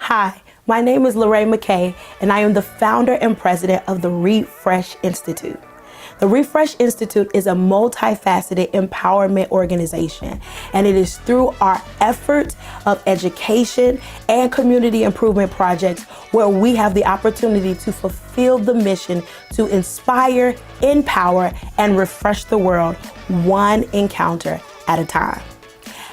Hi, my name is Lorraine McKay, and I am the founder and president of the Refresh Institute. The Refresh Institute is a multifaceted empowerment organization, and it is through our efforts of education and community improvement projects where we have the opportunity to fulfill the mission to inspire, empower, and refresh the world one encounter at a time.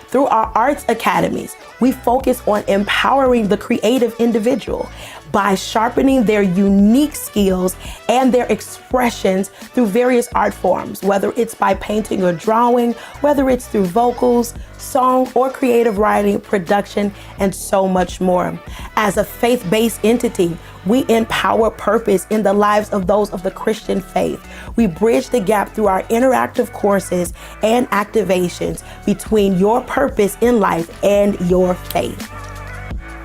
Through our arts academies, we focus on empowering the creative individual by sharpening their unique skills and their expressions through various art forms, whether it's by painting or drawing, whether it's through vocals, song, or creative writing, production, and so much more. As a faith-based entity, we empower purpose in the lives of those of the Christian faith. We bridge the gap through our interactive courses and activations between your purpose in life and your faith.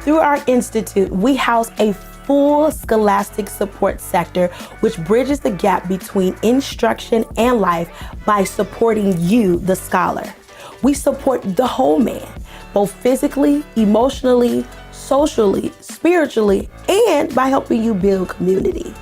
Through our institute, we house a full scholastic support sector, which bridges the gap between instruction and life by supporting you, the scholar. We support the whole man, both physically, emotionally, socially, spiritually, and by helping you build community.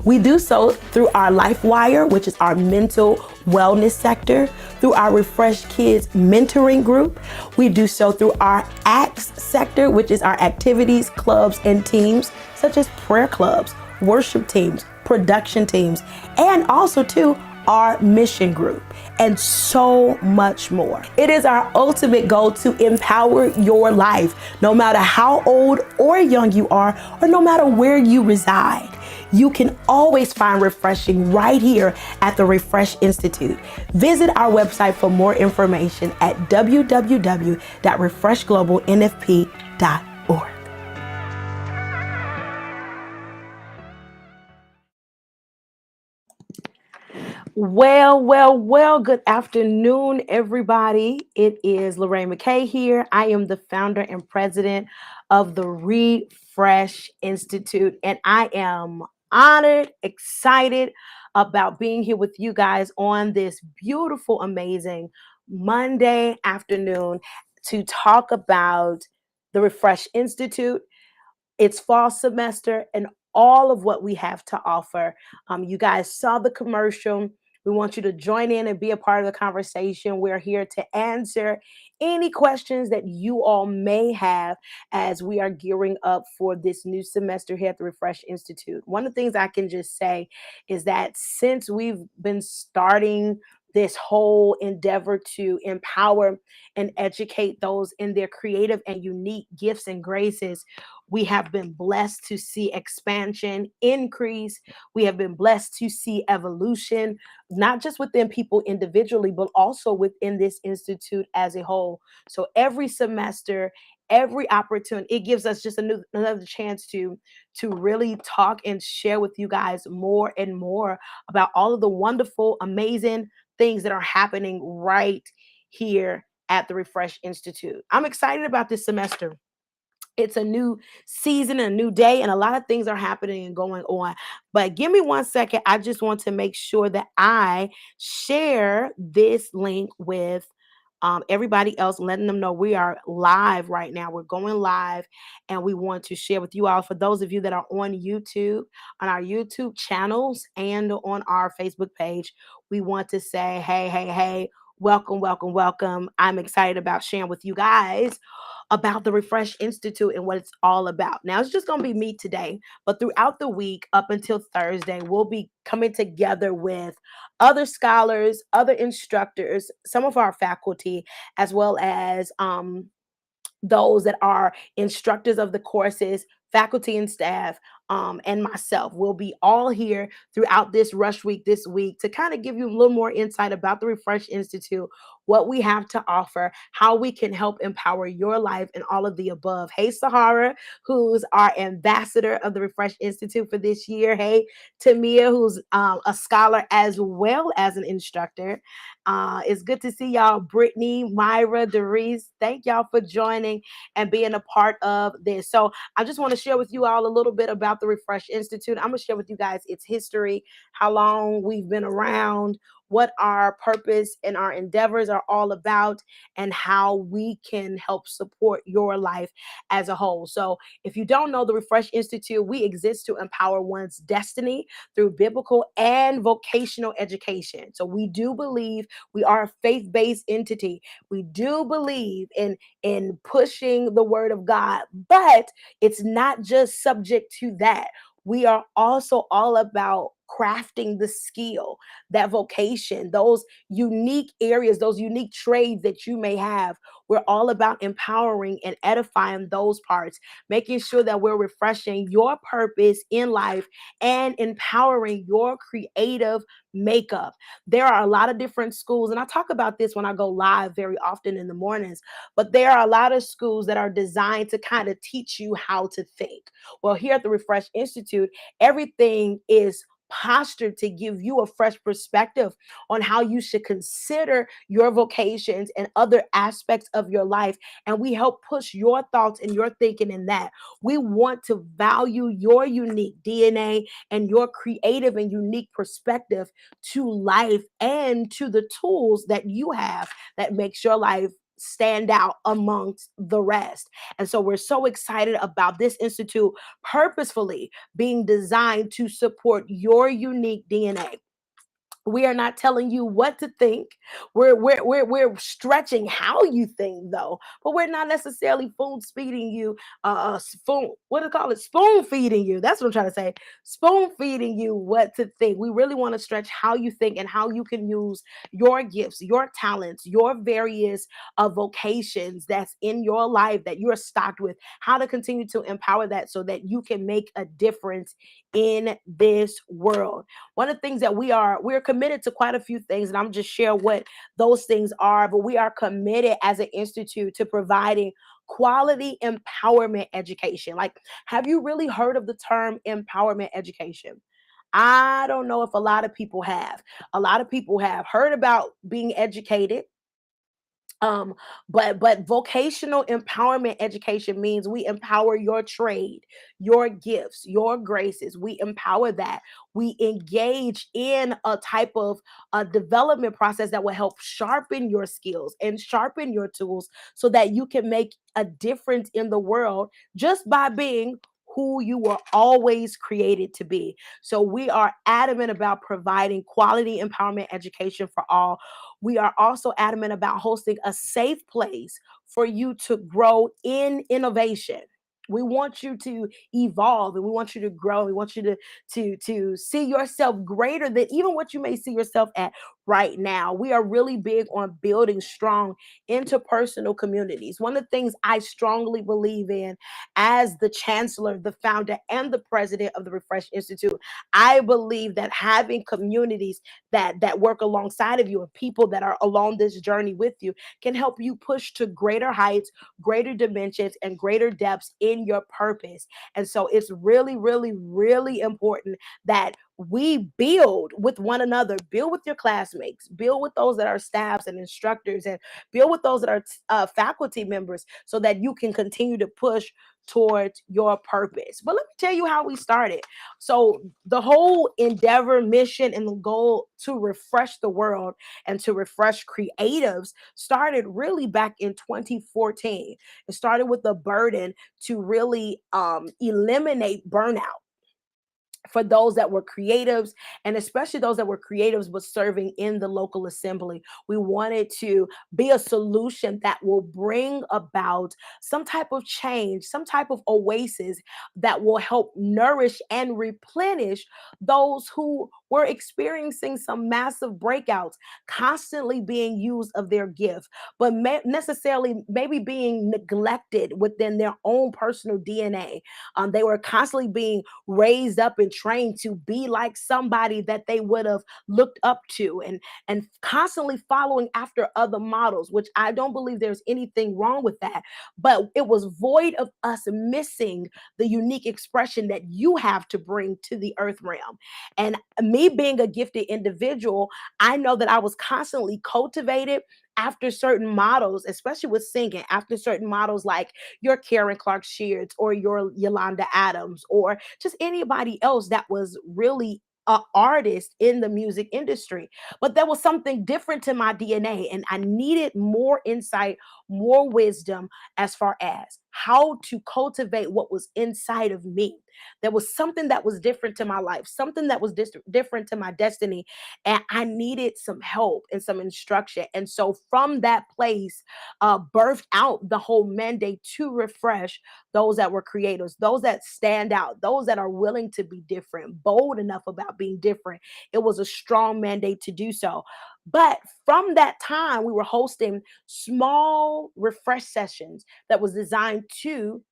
We do so through our LifeWire, which is our mental wellness sector, through our Refresh Kids mentoring group. We do so through our ACTS sector, which is our activities, clubs, and teams, such as prayer clubs, worship teams, production teams, and also too, our mission group, and so much more. It is our ultimate goal to empower your life, no matter how old or young you are, or no matter where you reside. You can always find refreshing right here at the Refresh Institute. Visit our website for more information at www.refreshglobalnfp.org. Well, good afternoon, everybody. It is Lorraine McKay here. I am the founder and president of the Refresh Institute, and I am honored, excited about being here with you guys on this beautiful, amazing Monday afternoon to talk about the Refresh Institute, its fall semester, and all of what we have to offer. You guys saw the commercial. We want you to join in and be a part of the conversation. We're here to answer any questions that you all may have as we are gearing up for this new semester here at the Refresh Institute. One of the things I can just say is that since we've been starting this whole endeavor to empower and educate those in their creative and unique gifts and graces, we have been blessed to see expansion, increase. We have been blessed to see evolution, not just within people individually, but also within this institute as a whole. So every semester, every opportunity, it gives us just another chance to really talk and share with you guys more and more about all of the wonderful, amazing things that are happening right here at the Refresh Institute. I'm excited about this semester. It's a new season, a new day, and a lot of things are happening and going on. But give me 1 second. I just want to make sure that I share this link with everybody else, letting them know we are live right now. We're going live, and we want to share with you all. For those of you that are on YouTube, on our YouTube channels, and on our Facebook page, we want to say, hey, welcome. I'm excited about sharing with you guys about the Refresh Institute and what it's all about. Now, it's just going to be me today, but throughout the week up until Thursday, we'll be coming together with other scholars, other instructors, some of our faculty, as well as those that are instructors of the courses, faculty and staff, and myself. Will be all here throughout this rush week this week to kind of give you a little more insight about the Refresh Institute, what we have to offer, how we can help empower your life, and all of the above. Hey, Sahara, who's our ambassador of the Refresh Institute for this year. Hey, Tamia, who's a scholar as well as an instructor. It's good to see y'all. Brittany, Myra, Doris, thank y'all for joining and being a part of this. So I just want to share with you all a little bit about the Refresh Institute. I'm going to share with you guys its history, how long we've been around, what our purpose and our endeavors are all about, and how we can help support your life as a whole. So, if you don't know the Refresh Institute, we exist to empower one's destiny through biblical and vocational education. So, we do believe we are a faith based entity. We do believe in pushing the word of God, but it's not just subject to that. We are also all about crafting the skill, that vocation, those unique areas, those unique trades that you may have. We're all about empowering and edifying those parts, making sure that we're refreshing your purpose in life and empowering your creative makeup. There are a lot of different schools, and I talk about this when I go live very often in the mornings, but there are a lot of schools that are designed to kind of teach you how to think. Well, here at the Refresh Institute, everything is postured to give you a fresh perspective on how you should consider your vocations and other aspects of your life. And we help push your thoughts and your thinking in that. We want to value your unique DNA and your creative and unique perspective to life and to the tools that you have that makes your life stand out amongst the rest. And so we're so excited about this institute purposefully being designed to support your unique DNA. We are not telling you what to think. We're stretching how you think though, but we're not necessarily spoon feeding you. Spoon, what do you call it? Spoon feeding you. That's what I'm trying to say. Spoon feeding you what to think. We really want to stretch how you think and how you can use your gifts, your talents, your various vocations that's in your life that you're stocked with. How to continue to empower that so that you can make a difference in this world. One of the things that we're committed to quite a few things, and I'm just share what those things are, but we are committed as an institute to providing quality empowerment education. Like, have you really heard of the term empowerment education? I don't know if a lot of people have. A lot of people have heard about being educated, um but vocational empowerment education means we empower your trade, your gifts, your graces. We empower that. We engage in a type of development process that will help sharpen your skills and sharpen your tools so that you can make a difference in the world just by being who you were always created to be. So we are adamant about providing quality empowerment education for all. We are also adamant about hosting a safe place for you to grow in innovation. We want you to evolve and we want you to grow. We want you to see yourself greater than even what you may see yourself at right now. We are really big on building strong interpersonal communities. One of the things I strongly believe in as the chancellor, the founder, and the president of the Refresh Institute, I believe that having communities that work alongside of you and people that are along this journey with you can help you push to greater heights, greater dimensions, and greater depths in your purpose. And so it's really, really, really important that we build with one another, build with your classmates, build with those that are staffs and instructors, and build with those that are faculty members so that you can continue to push towards your purpose. But let me tell you how we started. So, the whole endeavor, mission, and the goal to refresh the world and to refresh creatives started really back in 2014. It started with the burden to really eliminate burnout for those that were creatives, and especially those that were creatives but serving in the local assembly. We wanted to be a solution that will bring about some type of change, some type of oasis that will help nourish and replenish those who were experiencing some massive breakouts, constantly being used of their gift, but necessarily maybe being neglected within their own personal DNA. They were constantly being raised up and trained to be like somebody that they would have looked up to, and constantly following after other models, which I don't believe there's anything wrong with that, but it was void of us missing the unique expression that you have to bring to the earth realm. And me being a gifted individual, I know that I was constantly cultivated after certain models, especially with singing, after certain models like your Karen Clark Sheards or your Yolanda Adams or just anybody else that was really artist in the music industry. But there was something different to my DNA, and I needed more insight, more wisdom as far as how to cultivate what was inside of me. There was something that was different to my life, something that was different to my destiny, and I needed some help and some instruction. And so, from that place, birthed out the whole mandate to refresh those that were creators, those that stand out, those that are willing to be different, bold enough about being different. It was a strong mandate to do so. But from that time, we were hosting small refresh sessions that was designed to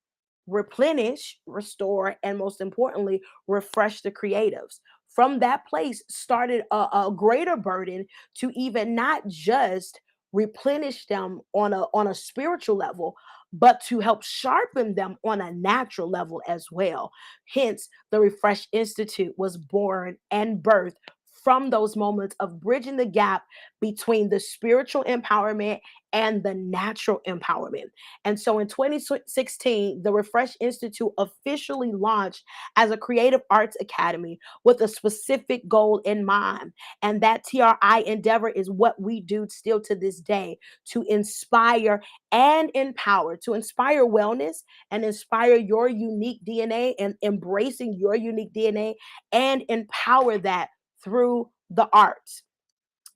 replenish, restore, and most importantly, refresh the creatives. From that place started a greater burden to even not just replenish them on a spiritual level, but to help sharpen them on a natural level as well. Hence, the Refresh Institute was born and birthed from those moments of bridging the gap between the spiritual empowerment and the natural empowerment. And so in 2016, the Refresh Institute officially launched as a creative arts academy with a specific goal in mind. And that TRI endeavor is what we do still to this day, to inspire and empower, to inspire wellness and inspire your unique DNA and embracing your unique DNA and empower that through the arts.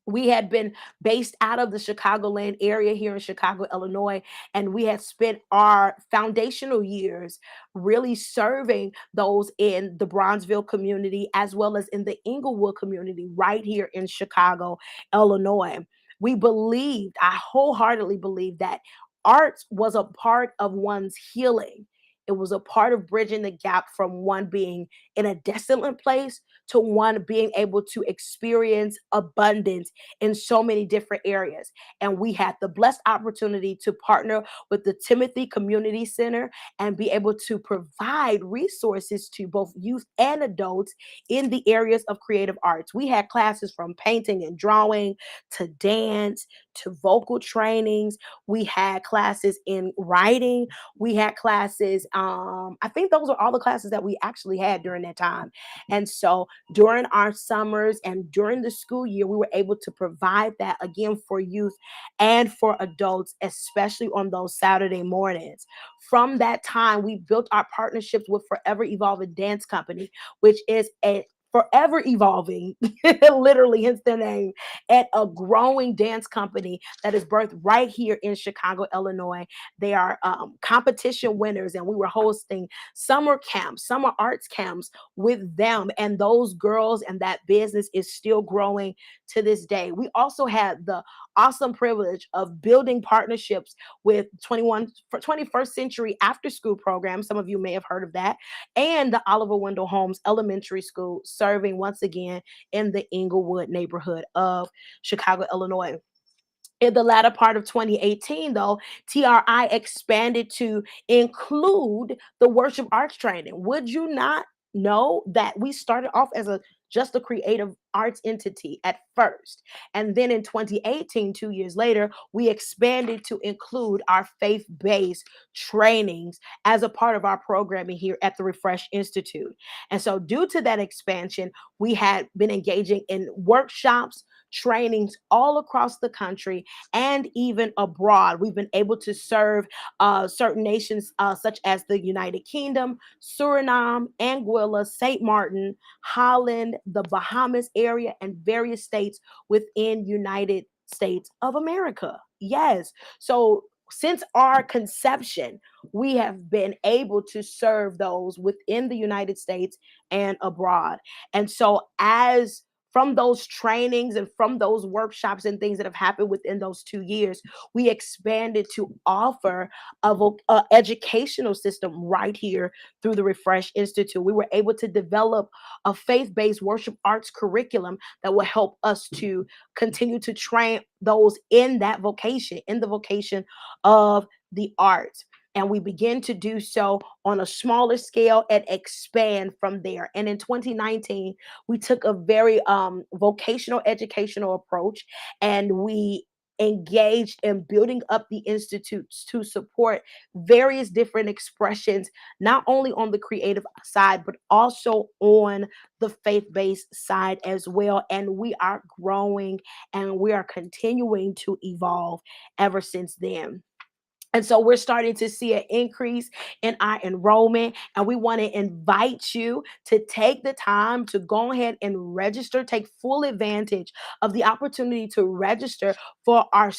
We had been based out of the Chicagoland area here in Chicago, Illinois, and we had spent our foundational years really serving those in the Bronzeville community as well as in the Inglewood community right here in Chicago, Illinois. We believed, I wholeheartedly believed that art was a part of one's healing. It was a part of bridging the gap from one being in a desolate place to one being able to experience abundance in so many different areas. And we had the blessed opportunity to partner with the Timothy Community Center and be able to provide resources to both youth and adults in the areas of creative arts. We had classes from painting and drawing to dance to vocal trainings. We had classes in writing. We had classes. I think those are all the classes that we actually had during that time. And so during our summers and during the school year, we were able to provide that again for youth and for adults, especially on those Saturday mornings. From that time, we built our partnerships with Forever Evolving Dance Company, which is a forever evolving, literally, hence their name, and a growing dance company that is birthed right here in Chicago, Illinois. They are competition winners, and we were hosting summer camps, summer arts camps with them. And those girls and that business is still growing to this day. We also had the awesome privilege of building partnerships with 21st Century After School Program. Some of you may have heard of that, and the Oliver Wendell Holmes Elementary School, serving once again in the Inglewood neighborhood of Chicago, Illinois. In the latter part of 2018, though, TRI expanded to include the worship arts training. Would you not know that we started off as a just a creative arts entity at first? And then in 2018, 2 years later, we expanded to include our faith based trainings as a part of our programming here at the Refresh Institute. And so, due to that expansion, we had been engaging in workshops, trainings all across the country and even abroad. We've been able to serve certain nations such as the United Kingdom, Suriname, Anguilla, St. Martin, Holland, the Bahamas area, and various states within United States of America. Yes. So since our conception, we have been able to serve those within the United States and abroad. And so as from those trainings and from those workshops and things that have happened within those 2 years, we expanded to offer a educational system right here through the Refresh Institute. We were able to develop a faith-based worship arts curriculum that will help us to continue to train those in that vocation, in the vocation of the arts. And we begin to do so on a smaller scale and expand from there. And in 2019, we took a very vocational educational approach, and we engaged in building up the institutes to support various different expressions, not only on the creative side, but also on the faith based side as well. And we are growing and we are continuing to evolve ever since then. And so we're starting to see an increase in our enrollment, and we want to invite you to take the time to go ahead and register, take full advantage of the opportunity to register for our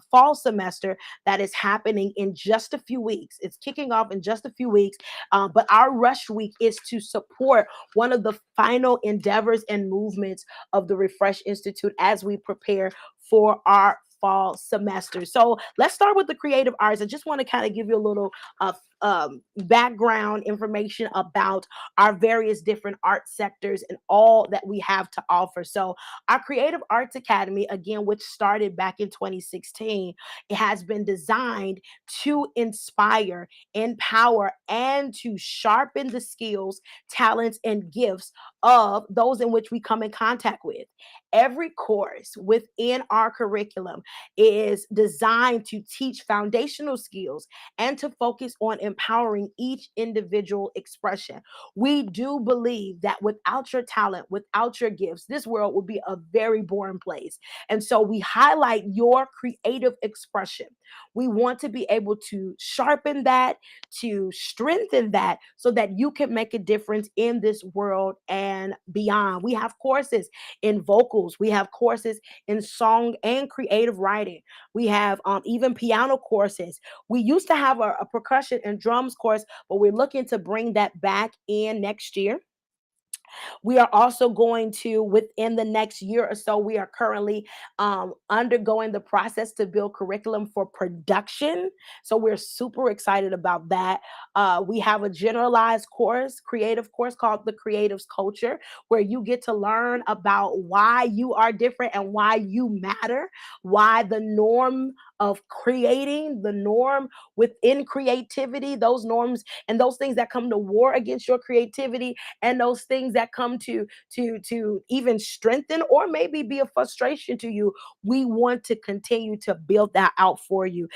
fall semester that is happening in just a few weeks. It's kicking off in just a few weeks, but our rush week is to support one of the final endeavors and movements of the Refresh Institute as we prepare for our fall semester. So let's start with the creative arts. I just want to kind of give you a little background information about our various different art sectors and all that we have to offer. So our Creative Arts Academy, again, which started back in 2016, it has been designed to inspire, empower, and to sharpen the skills, talents, and gifts of those in which we come in contact with. Every course within our curriculum is designed to teach foundational skills and to focus on empowering each individual expression. We do believe that without your talent, without your gifts, this world would be a very boring place. And so we highlight your creative expression. We want to be able to sharpen that, to strengthen that, so that you can make a difference in this world and beyond. We have courses in vocals, we have courses in song and creative writing. We have even piano courses. We used to have a percussion and drums course, but we're looking to bring that back in next year. We are also going to, within the next year or so, we are currently undergoing the process to build curriculum for production. So we're super excited about that. We have a generalized course, creative course called the Creatives Culture, where you get to learn about why you are different and why you matter, why the norm of creating, the norm within creativity, those norms and those things that come to war against your creativity, and those things that come to even strengthen or maybe be a frustration to you. We want to continue to build that out for you.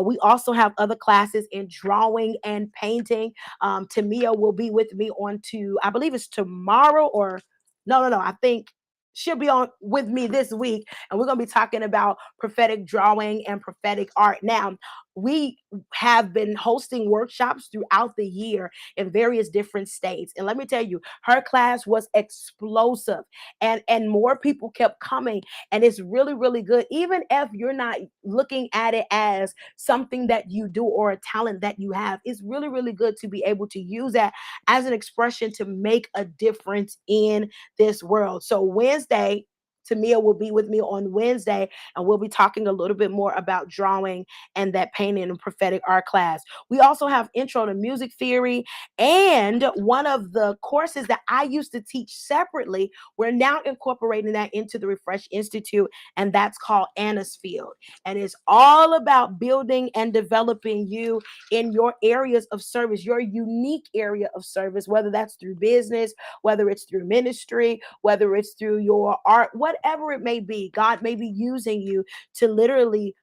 We also have other classes in drawing and painting. Tamia will be with me on to, I believe it's tomorrow, or no, I think she'll be on with me this week, and we're going to be talking about prophetic drawing and prophetic art. Now, we have been hosting workshops throughout the year in various different states, and let me tell you, her class was explosive, and more people kept coming, and it's really, really good. Even if you're not looking at it as something that you do or a talent that you have, it's really, really good to be able to use that as an expression to make a difference in this world. So Wednesday, Tamia will be with me on Wednesday, and we'll be talking a little bit more about drawing and that painting and prophetic art class. We also have intro to music theory, and one of the courses that I used to teach separately, we're now incorporating that into the Refresh Institute, and that's called Anna's Field. And it's all about building and developing you in your areas of service, your unique area of service, whether that's through business, whether it's through ministry, whether it's through your art, whatever it may be. God may be using you to literally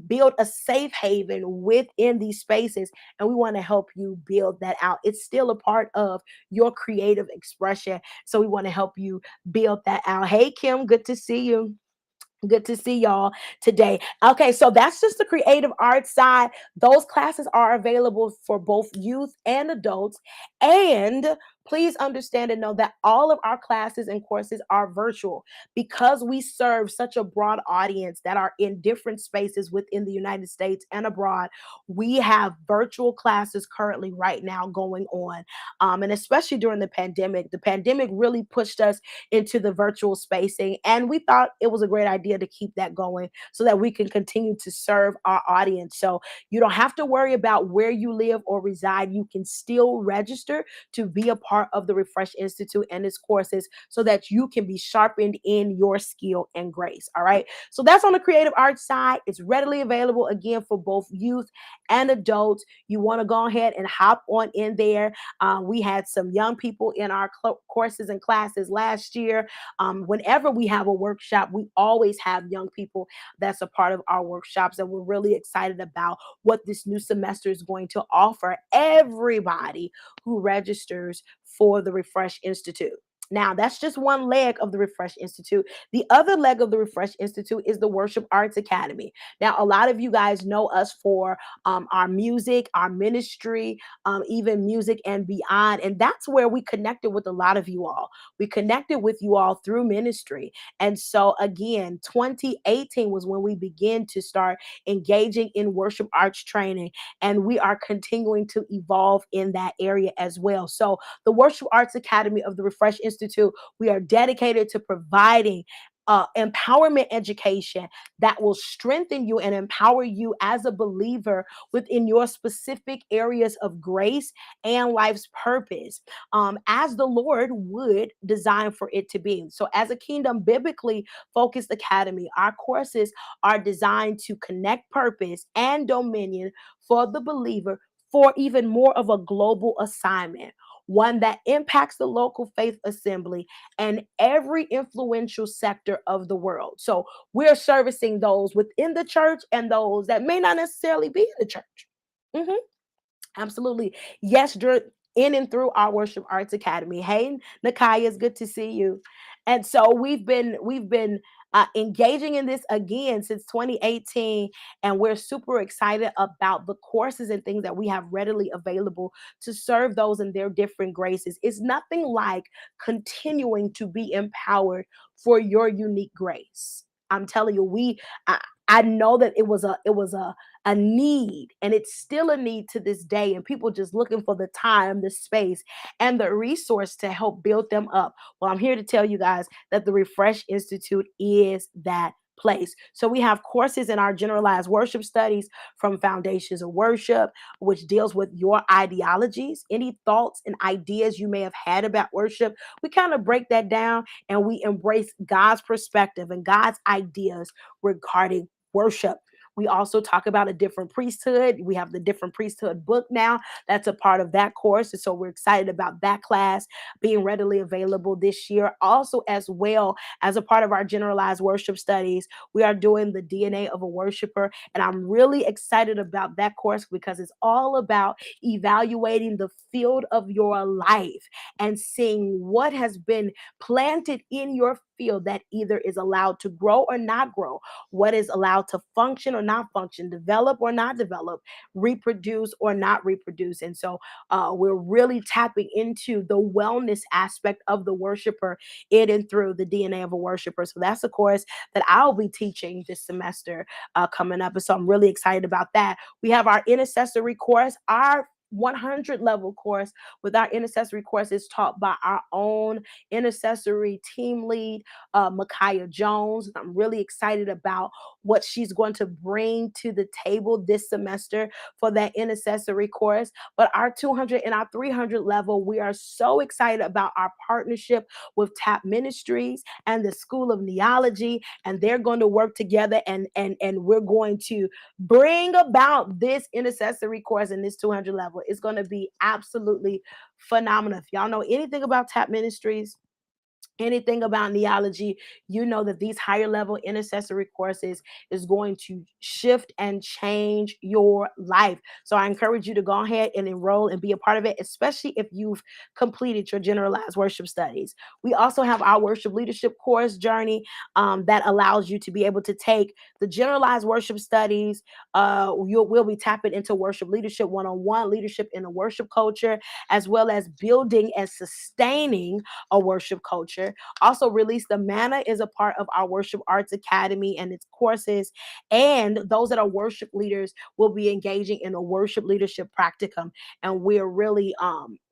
build a safe haven within these spaces, and we want to help you build that out. It's still a part of your creative expression, so we want to help you build that out. Hey, Kim, good to see you. Good to see y'all today. Okay, so that's just the creative arts side. Those classes are available for both youth and adults. And please understand and know that all of our classes and courses are virtual because we serve such a broad audience that are in different spaces within the United States and abroad. We have virtual classes currently right now going on. And especially during the pandemic really pushed us into the virtual spacing. And we thought it was a great idea to keep that going so that we can continue to serve our audience. So you don't have to worry about where you live or reside. You can still register to be a part part of the Refresh Institute and its courses so that you can be sharpened in your skill and grace. All right. So that's on the creative arts side. It's readily available again for both youth and adults. You want to go ahead and hop on in there. We had some young people in our courses and classes last year. Whenever we have a workshop, we always have young people that's a part of our workshops, and we're really excited about what this new semester is going to offer everybody who registers for the Refresh Institute. Now, that's just one leg of the Refresh Institute. The other leg of the Refresh Institute is the Worship Arts Academy. Now, a lot of you guys know us for our music, our ministry, even music and beyond. And that's where we connected with a lot of you all. We connected with you all through ministry. And so, again, 2018 was when we began to start engaging in worship arts training. And we are continuing to evolve in that area as well. So, the Worship Arts Academy of the Refresh Institute, we are dedicated to providing empowerment education that will strengthen you and empower you as a believer within your specific areas of grace and life's purpose, as the Lord would design for it to be. So, as a kingdom biblically focused academy, our courses are designed to connect purpose and dominion for the believer for even more of a global assignment, one that impacts the local faith assembly and every influential sector of the world. So we're servicing those within the church and those that may not necessarily be in the church. Mhm. Absolutely. Yes, in and through our Worship Arts Academy. Hey, Nakaya, it's good to see you. And so we've been engaging in this again since 2018, and we're super excited about the courses and things that we have readily available to serve those in their different graces. It's nothing like continuing to be empowered for your unique grace. I'm telling you, I know that it was a need, and it's still a need to this day, and people just looking for the time, the space, and the resource to help build them up. Well, I'm here to tell you guys that the Refresh Institute is that place. So we have courses in our generalized worship studies, from Foundations of Worship, which deals with your ideologies, any thoughts and ideas you may have had about worship. We kind of break that down, and we embrace God's perspective and God's ideas regarding worship. We also talk about a different priesthood. We have the different priesthood book now. That's a part of that course. And so we're excited about that class being readily available this year. Also, as well as a part of our generalized worship studies, we are doing the DNA of a worshiper. And I'm really excited about that course because it's all about evaluating the field of your life and seeing what has been planted in your field that either is allowed to grow or not grow, what is allowed to function or not function, develop or not develop, reproduce or not reproduce. And so we're really tapping into the wellness aspect of the worshiper in and through the DNA of a worshiper. So that's a course that I'll be teaching this semester coming up. And so I'm really excited about that. We have our intercessory course, our 100 level course. With our intercessory course, is taught by our own intercessory team lead, Micaiah Jones. I'm really excited about what she's going to bring to the table this semester for that intercessory course. But our 200 and our 300 level, we are so excited about our partnership with TAP Ministries and the School of Neology, and they're going to work together, and we're going to bring about this intercessory course in this 200 level. It's going to be absolutely phenomenal. If y'all know anything about TAP Ministries, anything about neology, you know that these higher level intercessory courses is going to shift and change your life. So I encourage you to go ahead and enroll and be a part of it, especially if you've completed your generalized worship studies. We also have our worship leadership course journey, that allows you to be able to take the generalized worship studies. We'll be tapping into worship leadership, one-on-one leadership in a worship culture, as well as building and sustaining a worship culture. Also, Release the Manna is a part of our Worship Arts Academy and its courses. And those that are worship leaders will be engaging in a worship leadership practicum. And we're really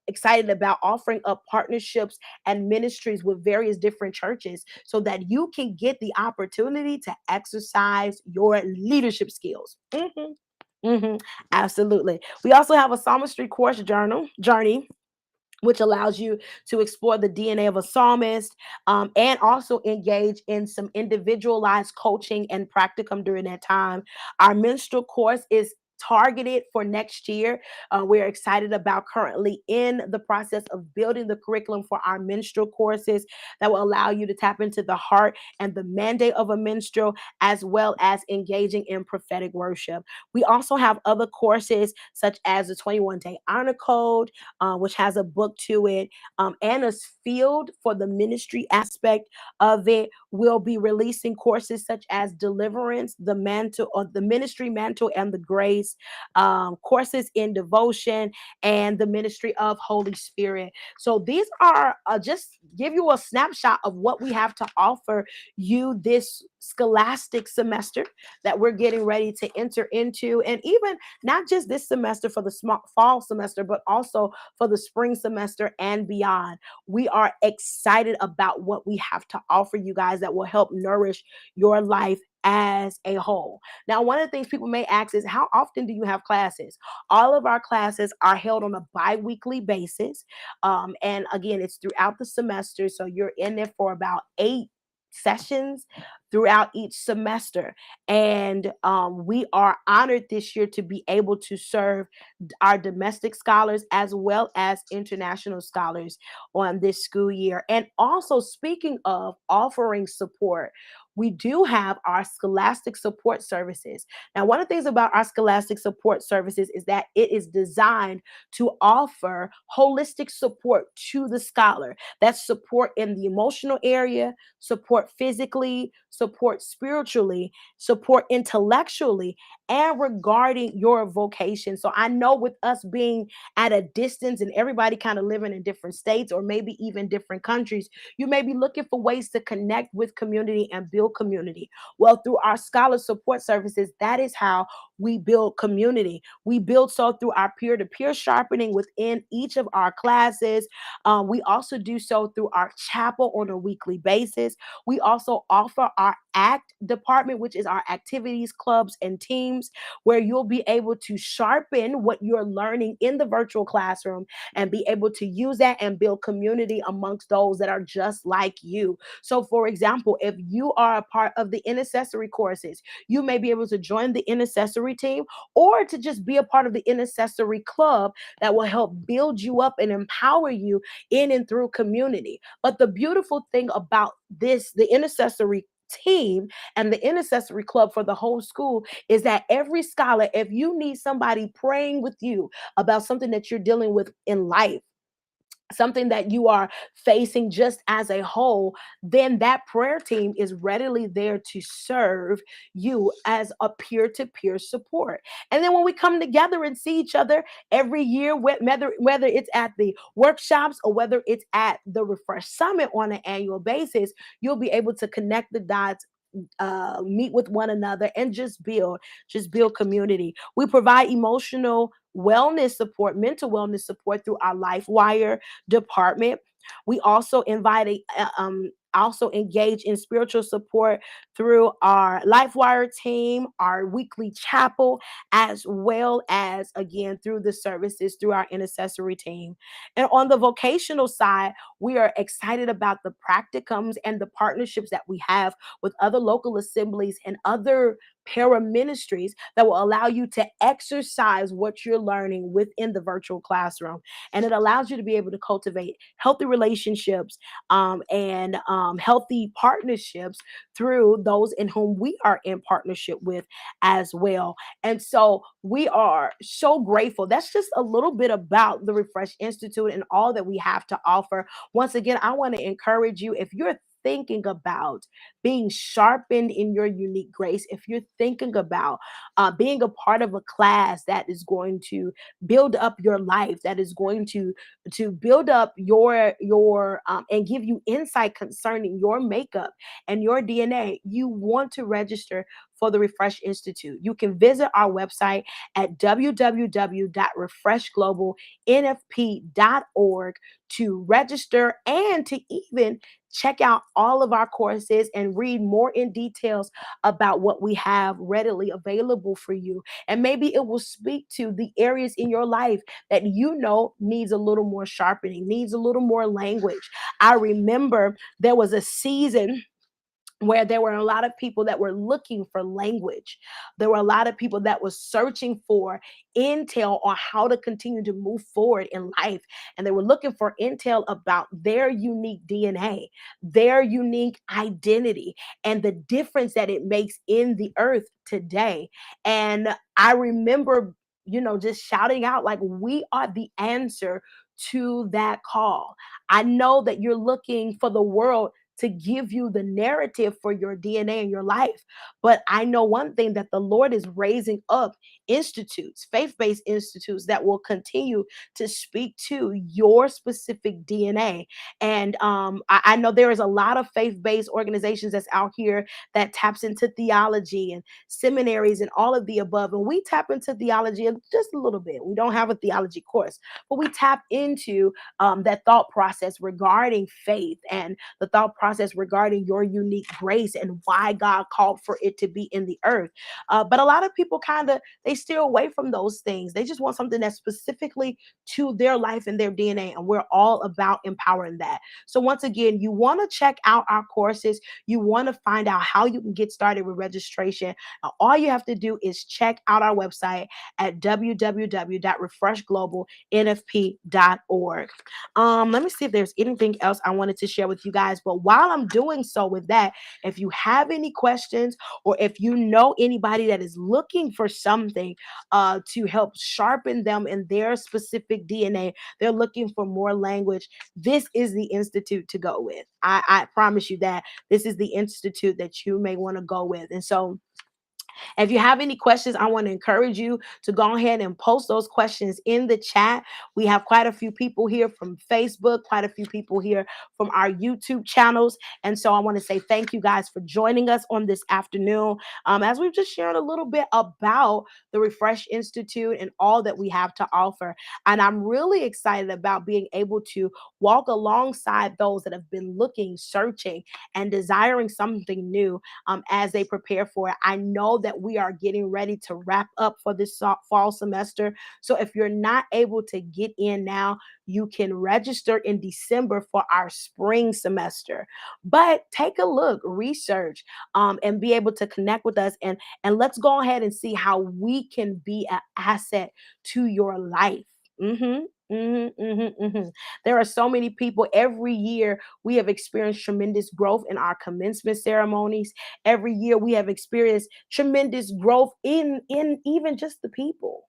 excited about offering up partnerships and ministries with various different churches so that you can get the opportunity to exercise your leadership skills. Absolutely. We also have a psalmistry course journey which allows you to explore the DNA of a psalmist, and also engage in some individualized coaching and practicum during that time. Our minstrel course is targeted for next year. We're excited about currently in the process of building the curriculum for our minstrel courses that will allow you to tap into the heart and the mandate of a minstrel, as well as engaging in prophetic worship. We also have other courses such as the 21-day honor code, which has a book to it. Anna's Field for the ministry aspect of it will be releasing courses such as Deliverance, the Mantle, or the Ministry Mantle and the Grace, courses in devotion, and the Ministry of Holy Spirit. So these are just give you a snapshot of what we have to offer you this scholastic semester that we're getting ready to enter into, and even not just this semester for the fall semester, but also for the spring semester and beyond. We are excited about what we have to offer you guys that will help nourish your life as a whole. Now, one of the things people may ask is, how often do you have classes? All of our classes are held on a bi-weekly basis. And again, it's throughout the semester. So you're in there for about 8 sessions throughout each semester. And we are honored this year to be able to serve our domestic scholars as well as international scholars on this school year. And also, speaking of offering support, we do have our scholastic support services. Now, one of the things about our scholastic support services is that it is designed to offer holistic support to the scholar. That's support in the emotional area, support physically, support spiritually, support intellectually, and regarding your vocation. So I know with us being at a distance and everybody kind of living in different states or maybe even different countries, you may be looking for ways to connect with community and build community. Well, through our scholar support services, that is how we build community. We build so through our peer-to-peer sharpening within each of our classes. We also do so through our chapel on a weekly basis. We also offer our ACT department, which is our activities, clubs, and teams, where you'll be able to sharpen what you're learning in the virtual classroom and be able to use that and build community amongst those that are just like you. So, for example, if you are a part of the intercessory courses, you may be able to join the intercessory team or to just be a part of the intercessory club that will help build you up and empower you in and through community. But the beautiful thing about this, the intercessory team and the intercessory club for the whole school, is that every scholar, if you need somebody praying with you about something that you're dealing with in life, something that you are facing just as a whole, then that prayer team is readily there to serve you as a peer-to-peer support. And then when we come together and see each other every year, whether it's at the workshops or whether it's at the Refresh Summit on an annual basis, you'll be able to connect the dots, meet with one another, and just build community. We provide emotional wellness support, mental wellness support through our LifeWire department. We also also engage in spiritual support through our LifeWire team, our weekly chapel, as well as again through the services through our intercessory team. And on the vocational side, we are excited about the practicums and the partnerships that we have with other local assemblies and other para ministries that will allow you to exercise what you're learning within the virtual classroom. And it allows you to be able to cultivate healthy relationships, and healthy partnerships through those in whom we are in partnership with as well. And so we are so grateful. That's just a little bit about the Refresh Institute and all that we have to offer. Once again, I want to encourage you, if you're thinking about being sharpened in your unique grace, if you're thinking about being a part of a class that is going to build up your life, that is going to build up your and give you insight concerning your makeup and your DNA, you want to register for the Refresh Institute. You can visit our website at www.refreshglobalnfp.org to register and to even check out all of our courses and read more in details about what we have readily available for you. And maybe it will speak to the areas in your life that you know needs a little more sharpening, needs a little more language. I remember there was a season where there were a lot of people that were looking for language. There were a lot of people that was searching for intel on how to continue to move forward in life. And they were looking for intel about their unique DNA, their unique identity, and the difference that it makes in the earth today. And I remember, just shouting out, like, we are the answer to that call. I know that you're looking for the world to give you the narrative for your DNA and your life. But I know one thing, that the Lord is raising up institutes, faith based institutes that will continue to speak to your specific DNA. And I know there is a lot of faith based organizations that's out here that taps into theology and seminaries and all of the above. And we tap into theology just a little bit. We don't have a theology course, but we tap into that thought process regarding faith and the thought process regarding your unique grace and why God called for it to be in the earth. But a lot of people they steer away from those things. They just want something that's specifically to their life and their DNA, and we're all about empowering that. So once again, you want to check out our courses. You want to find out how you can get started with registration. All you have to do is check out our website at www.refreshglobalnfp.org. Let me see if there's anything else I wanted to share with you guys. But while I'm doing so with that, if you have any questions, or if you know anybody that is looking for something to help sharpen them in their specific DNA, they're looking for more language, this is the institute to go with. I promise you that this is the institute that you may want to go with. And so if you have any questions, I want to encourage you to go ahead and post those questions in the chat. We have quite a few people here from Facebook, quite a few people here from our YouTube channels. And so I want to say thank you guys for joining us on this afternoon, as we've just shared a little bit about the Refresh Institute and all that we have to offer. And I'm really excited about being able to walk alongside those that have been looking, searching, and desiring something new as they prepare for it. I know that we are getting ready to wrap up for this fall semester. So if you're not able to get in now, you can register in December for our spring semester. But take a look, research, and be able to connect with us, and let's go ahead and see how we can be an asset to your life. Mm-hmm. Mm-hmm, mm-hmm, mm-hmm. There are so many people. Every year we have experienced tremendous growth in our commencement ceremonies. Every year we have experienced tremendous growth in even just the people.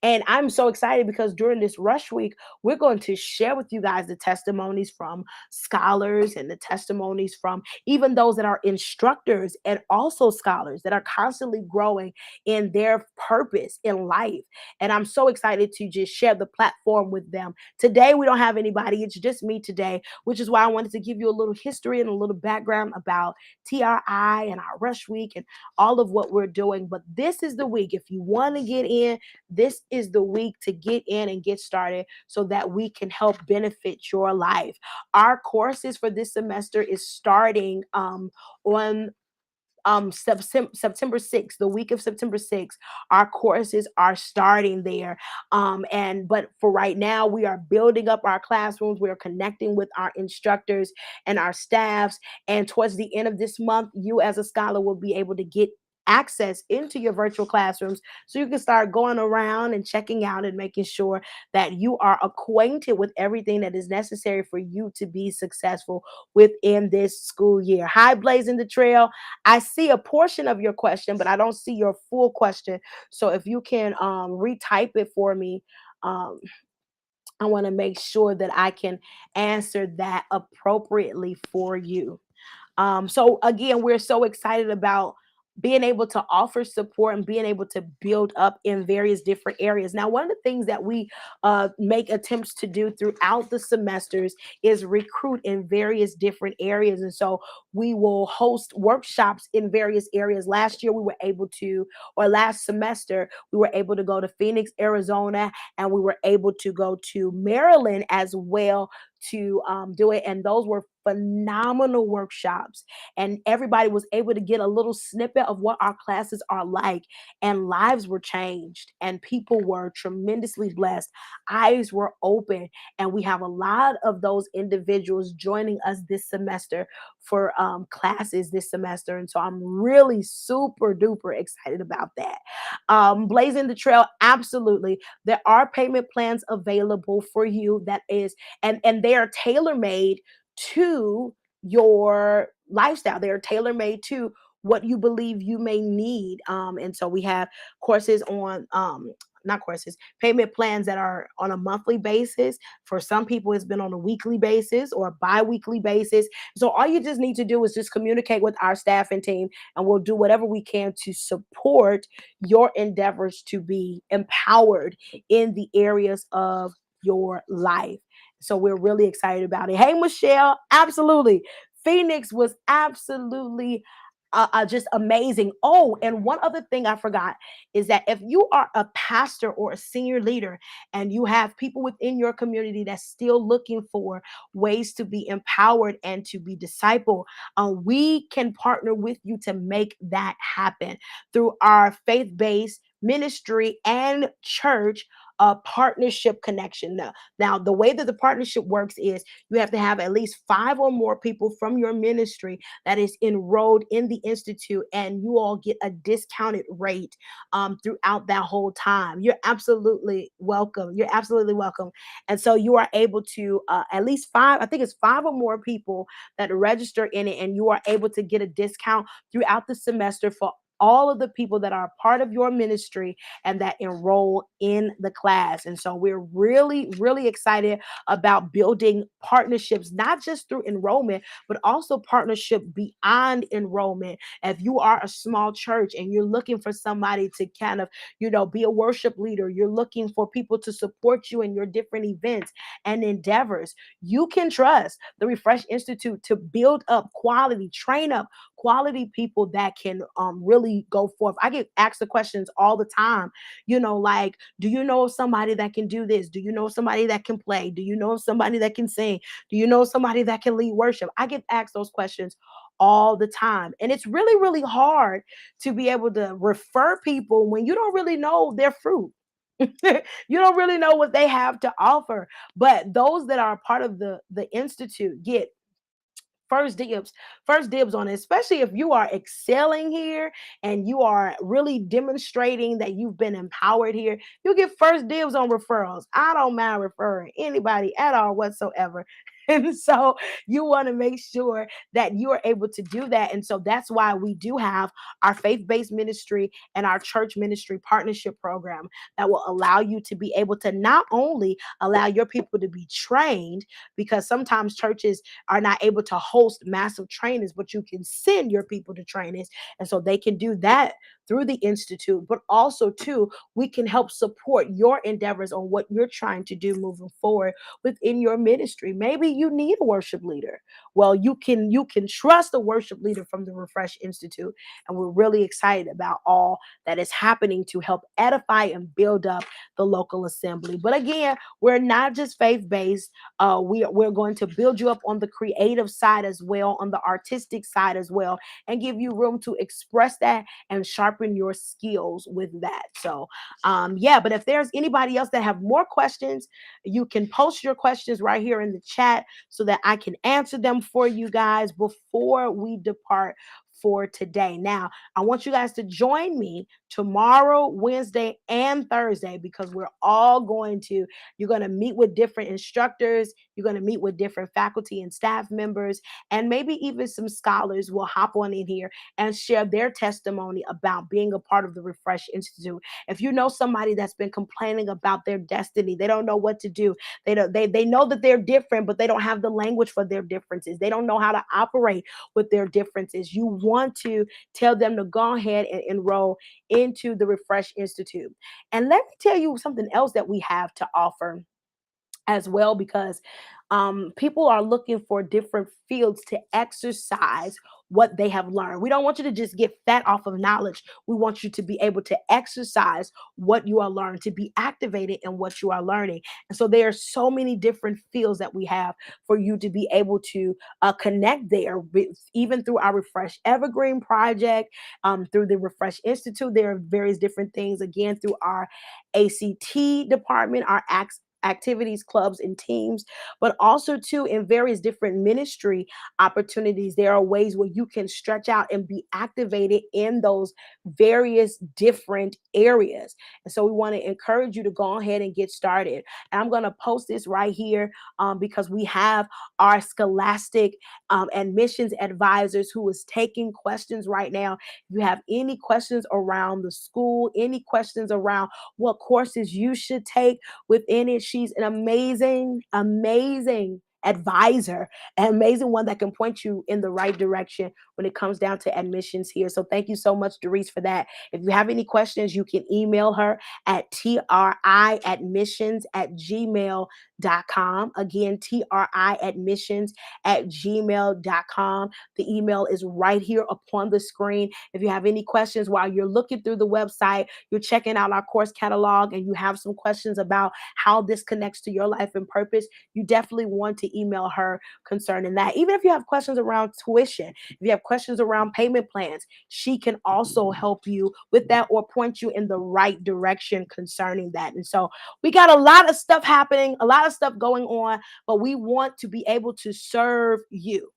And I'm so excited because during this rush week, we're going to share with you guys the testimonies from scholars and the testimonies from even those that are instructors and also scholars that are constantly growing in their purpose in life. And I'm so excited to just share the platform with them. Today, we don't have anybody, it's just me today, which is why I wanted to give you a little history and a little background about TRI and our rush week and all of what we're doing. But this is the week. If you want to get in, this is the week to get in and get started so that we can help benefit your life. Our courses for this semester is starting on September 6th, the week of September 6th. Our courses are starting there. And but for right now, we are building up our classrooms. We are connecting with our instructors and our staffs. And towards the end of this month, you as a scholar will be able to get access into your virtual classrooms so you can start going around and checking out and making sure that you are acquainted with everything that is necessary for you to be successful within this school year. Hi, Blazing the Trail. I see a portion of your question, but I don't see your full question. So if you can retype it for me, um, I want to make sure that I can answer that appropriately for you. So again, we're so excited about being able to offer support and being able to build up in various different areas. Now, one of the things that we make attempts to do throughout the semesters is recruit in various different areas. And so we will host workshops in various areas. Last year, we were able to, or last semester, we were able to go to Phoenix, Arizona, and we were able to go to Maryland as well to do it. And those were phenomenal workshops. And everybody was able to get a little snippet of what our classes are like. And lives were changed, and people were tremendously blessed. Eyes were open. And we have a lot of those individuals joining us this semester for classes this semester. And so I'm really super duper excited about that. Blazing the trail, absolutely. There are payment plans available for you that is, and they are tailor made to your lifestyle. They are tailor made to what you believe you may need. And so we have courses on not courses, payment plans that are on a monthly basis. For some people, it's been on a weekly basis or a bi-weekly basis. So all you just need to do is just communicate with our staffing team, and we'll do whatever we can to support your endeavors to be empowered in the areas of your life. So we're really excited about it. Hey, Michelle, absolutely. Phoenix was absolutely just amazing. Oh, and one other thing I forgot is that if you are a pastor or a senior leader and you have people within your community that's still looking for ways to be empowered and to be discipled, we can partner with you to make that happen through our faith-based ministry and church partnership connection. Now, the way that the partnership works is you have to have at least 5 or more people from your ministry that is enrolled in the institute, and you all get a discounted rate throughout that whole time. You're absolutely welcome. You're absolutely welcome. And so you are able to at least five, I think it's 5 or more people that register in it, and you are able to get a discount throughout the semester for all of the people that are part of your ministry and that enroll in the class. And so we're really, really excited about building partnerships, not just through enrollment, but also partnership beyond enrollment. If you are a small church and you're looking for somebody to kind of, be a worship leader, you're looking for people to support you in your different events and endeavors, you can trust the Refresh Institute to build up quality, train up quality people that can really go forth. I get asked the questions all the time, like, do you know of somebody that can do this? Do you know somebody that can play? Do you know somebody that can sing? Do you know somebody that can lead worship? I get asked those questions all the time. And it's really, really hard to be able to refer people when you don't really know their fruit. You don't really know what they have to offer. But those that are part of the institute get first dibs first dibs on it, especially if you are excelling here and you are really demonstrating that you've been empowered here. You get first dibs on referrals. I don't mind referring anybody at all whatsoever. And so you want to make sure that you are able to do that. And so that's why we do have our faith-based ministry and our church ministry partnership program that will allow you to be able to not only allow your people to be trained, because sometimes churches are not able to host massive trainings, but you can send your people to trainings. And so they can do that through the Institute, but also too, we can help support your endeavors on what you're trying to do moving forward within your ministry. Maybe you need a worship leader. Well, you can trust a worship leader from the Refresh Institute. And we're really excited about all that is happening to help edify and build up the local assembly. But again, we're not just faith-based. We're going to build you up on the creative side as well, on the artistic side as well, and give you room to express that and sharpen your skills with that. So yeah, but if there's anybody else that have more questions, you can post your questions right here in the chat so that I can answer them for you guys before we depart for today. Now, I want you guys to join me tomorrow, Wednesday, and Thursday, because you're going to meet with different instructors, you're going to meet with different faculty and staff members, and maybe even some scholars will hop on in here and share their testimony about being a part of the Refresh Institute. If you know somebody that's been complaining about their destiny, they don't know what to do. They know that they're different, but they don't have the language for their differences. They don't know how to operate with their differences. You want to tell them to go ahead and enroll into the Refresh Institute. And let me tell you something else that we have to offer as well, because people are looking for different fields to exercise what they have learned. We don't want you to just get fat off of knowledge. We want you to be able to exercise what you are learning, to be activated in what you are learning. And so there are so many different fields that we have for you to be able to connect there with, even through our Refresh Evergreen project, through the Refresh Institute. There are various different things, again, through our ACT department, our activities, clubs, and teams, but also too in various different ministry opportunities. There are ways where you can stretch out and be activated in those various different areas. And so we want to encourage you to go ahead and get started. And I'm going to post this right here, because we have our scholastic admissions advisors who is taking questions right now. If you have any questions around the school, any questions around what courses you should take within it, she's an amazing, amazing advisor, an amazing one that can point you in the right direction when it comes down to admissions here. So thank you so much, Doris, for that. If you have any questions, you can email her at triadmissions@gmail.com. Again, triadmissions@gmail.com. The email is right here upon the screen. If you have any questions while you're looking through the website, you're checking out our course catalog, and you have some questions about how this connects to your life and purpose, you definitely want to email her concerning that. Even if you have questions around tuition, if you have questions around payment plans, she can also help you with that or point you in the right direction concerning that. And so we got a lot of stuff happening, a lot of stuff going on, but we want to be able to serve you.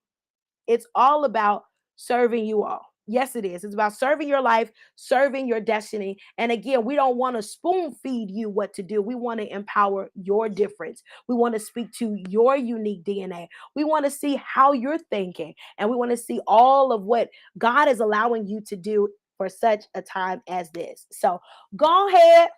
It's all about serving you all. Yes, it is. It's about serving your life, serving your destiny. And again, we don't want to spoon feed you what to do. We want to empower your difference. We want to speak to your unique DNA. We want to see how you're thinking. And we want to see all of what God is allowing you to do for such a time as this. So go ahead,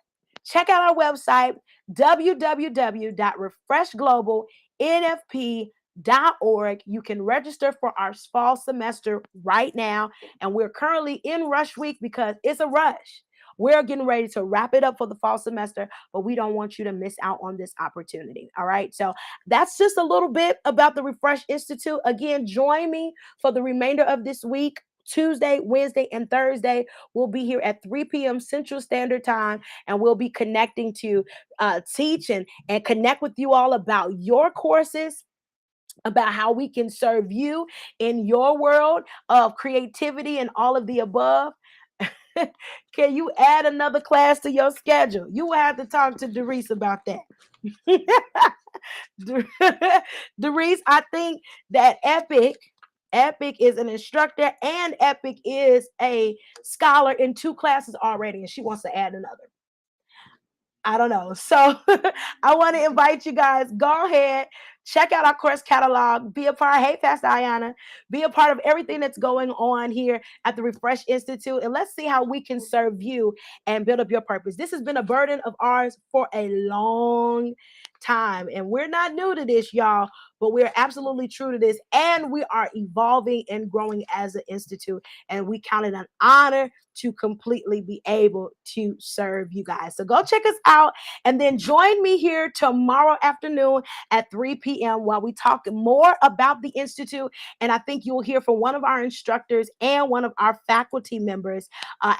check out our website, www.refreshglobalnfp.org. You can register for our fall semester right now. And we're currently in rush week because it's a rush. We're getting ready to wrap it up for the fall semester, but we don't want you to miss out on this opportunity. All right. So that's just a little bit about the Refresh Institute. Again, join me for the remainder of this week. Tuesday, Wednesday, and Thursday, we'll be here at 3 p.m. Central Standard Time, and we'll be connecting to teach and connect with you all about your courses, about how we can serve you in your world of creativity and all of the above. Can you add another class to your schedule? You will have to talk to Doris about that. Doris, I think that Epic is an instructor, and Epic is a scholar in 2 classes already, and she wants to add another. I don't know. So I want to invite you guys, go ahead, check out our course catalog, be a part. Hey, Pastor Ayana, be a part of everything that's going on here at the Refresh Institute. And let's see how we can serve you and build up your purpose. This has been a burden of ours for a long time. And we're not new to this, y'all, but we're absolutely true to this. And we are evolving and growing as an institute. And we count it an honor to completely be able to serve you guys. So go check us out, and then join me here tomorrow afternoon at 3 p.m. while we talk more about the Institute. And I think you'll hear from one of our instructors and one of our faculty members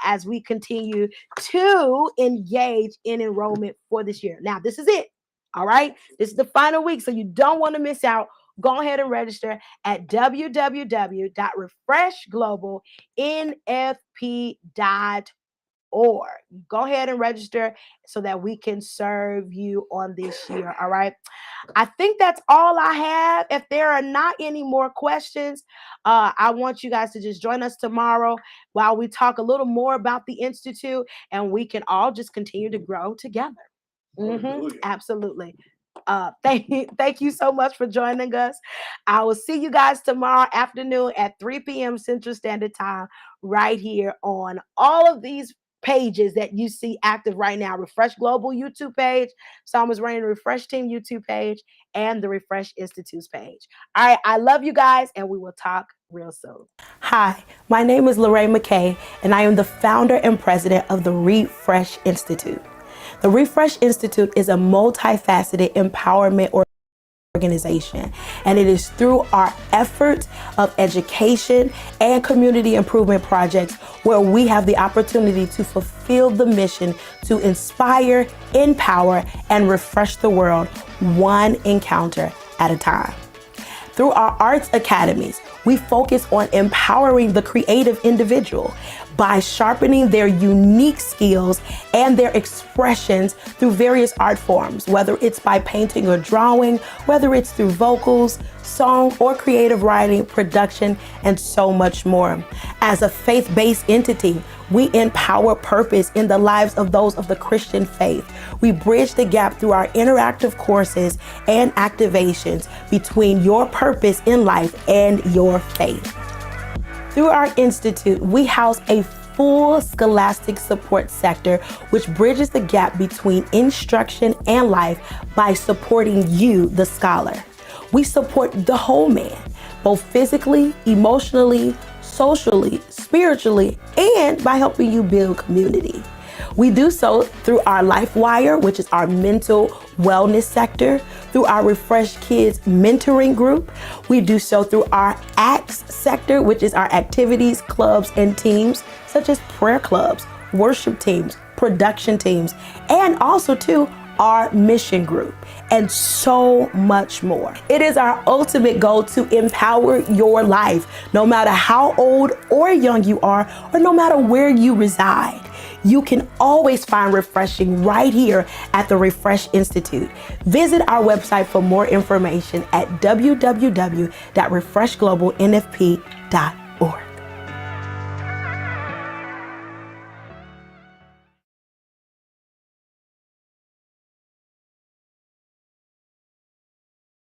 as we continue to engage in enrollment for this year. Now, this is it. All right. This is the final week, so you don't want to miss out. Go ahead and register at www.refreshglobalnfp.org. Go ahead and register so that we can serve you on this year. All right. I think that's all I have. If there are not any more questions, I want you guys to just join us tomorrow while we talk a little more about the Institute, and we can all just continue to grow together. Absolutely. Thank you so much for joining us. I will see you guys tomorrow afternoon at 3 p.m. Central Standard Time, right here on all of these pages that you see active right now: Refresh Global YouTube page, Psalmist Rain Refresh Team YouTube page, and the Refresh Institute's page. All right, I love you guys, and we will talk real soon. Hi, my name is Lorraine McKay, and I am the founder and president of the Refresh Institute. The Refresh Institute is a multifaceted empowerment organization, and it is through our efforts of education and community improvement projects where we have the opportunity to fulfill the mission to inspire, empower, and refresh the world one encounter at a time. Through our arts academies, we focus on empowering the creative individual by sharpening their unique skills and their expressions through various art forms, whether it's by painting or drawing, whether it's through vocals, song, or creative writing, production, and so much more. As a faith-based entity, we empower purpose in the lives of those of the Christian faith. We bridge the gap through our interactive courses and activations between your purpose in life and your faith. Through our institute, we house a full scholastic support sector, which bridges the gap between instruction and life by supporting you, the scholar. We support the whole man, both physically, emotionally, socially, spiritually, and by helping you build community. We do so through our LifeWire, which is our mental wellness sector, through our Refresh Kids mentoring group. We do so through our ACTS sector, which is our activities, clubs, and teams, such as prayer clubs, worship teams, production teams, and also too, our mission group, and so much more. It is our ultimate goal to empower your life, no matter how old or young you are, or no matter where you reside. You can always find refreshing right here at the Refresh Institute. Visit our website for more information at www.refreshglobalnfp.com.